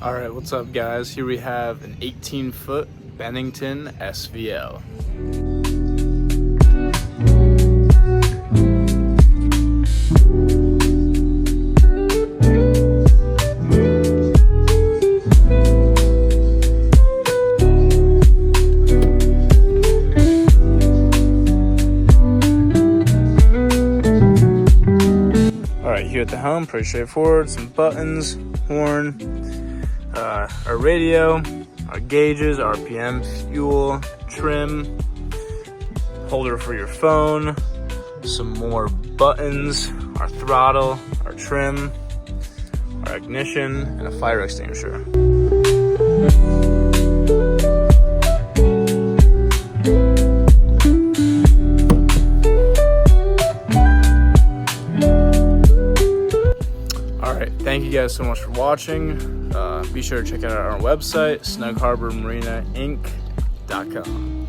All right, what's up guys? Here we have an 18-foot Bennington SVL. All right, here at the helm, pretty straightforward. Some buttons, horn, our radio, our gauges, RPM, fuel, trim, holder for your phone, some more buttons, our throttle, our trim, our ignition, and a fire extinguisher. Thank you guys so much for watching. Be sure to check out our website, snugharbormarinainc.com.